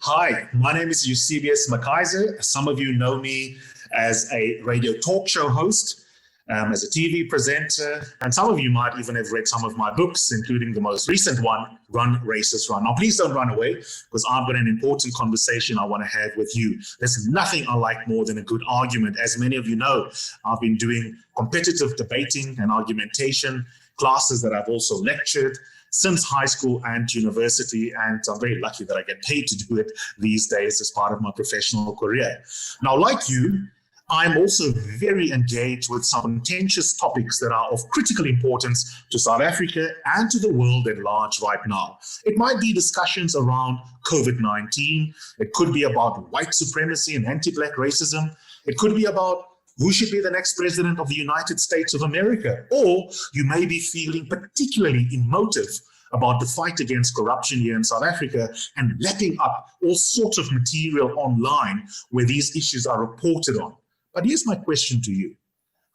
Hi, my name is Eusebius McKaiser. Some of you know me as a radio talk show host, as a TV presenter, and some of you might even have read some of my books, including the most recent one, Run, Racist, Run. Now, please don't run away, because I've got an important conversation I want to have with you. There's nothing I like more than a good argument. As many of you know, I've been doing competitive debating and argumentation classes that I've also lectured since high school and university, and I'm very lucky that I get paid to do it these days as part of my professional career. Now, like you, I'm also very engaged with some contentious topics that are of critical importance to South Africa and to the world at large right now. It might be discussions around COVID-19. It could be about white supremacy and anti-Black racism. It could be about who should be the next president of the United States of America? Or you may be feeling particularly emotive about the fight against corruption here in South Africa and lapping up all sorts of material online where these issues are reported on. But here's my question to you.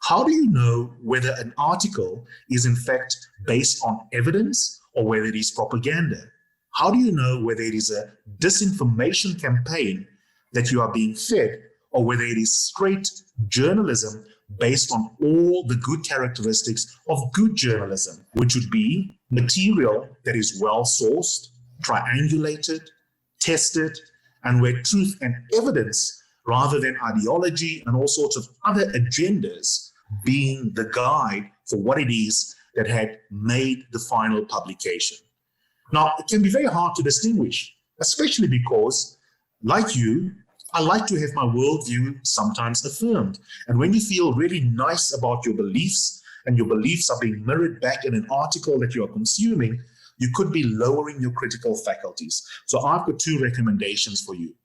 How do you know whether an article is in fact based on evidence or whether it is propaganda? How do you know whether it is a disinformation campaign that you are being fed or whether it is straight journalism based on all the good characteristics of good journalism, which would be material that is well-sourced, triangulated, tested, and where truth and evidence, rather than ideology and all sorts of other agendas, being the guide for what it is that had made the final publication. Now, it can be very hard to distinguish, especially because, like you, I like to have my worldview sometimes affirmed. And when you feel really nice about your beliefs and your beliefs are being mirrored back in an article that you are consuming, you could be lowering your critical faculties. So I've got two recommendations for you.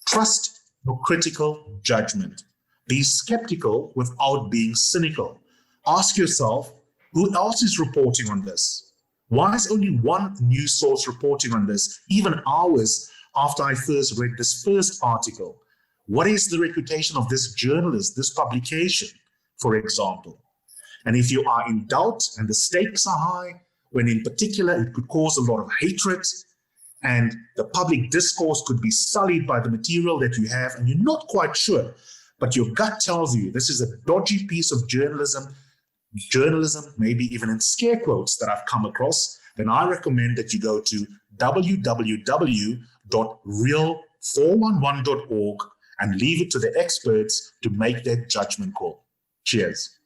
Trust your critical judgment. Be skeptical without being cynical. Ask yourself, who else is reporting on this? Why is only one news source reporting on this, even hours after I first read this first article? What is the reputation of this journalist, this publication, for example? And if you are in doubt and the stakes are high, when in particular it could cause a lot of hatred and the public discourse could be sullied by the material that you have and you're not quite sure, but your gut tells you this is a dodgy piece of journalism, maybe even in scare quotes that I've come across, then I recommend that you go to www.real411.org and leave it to the experts to make their judgment call. Cheers.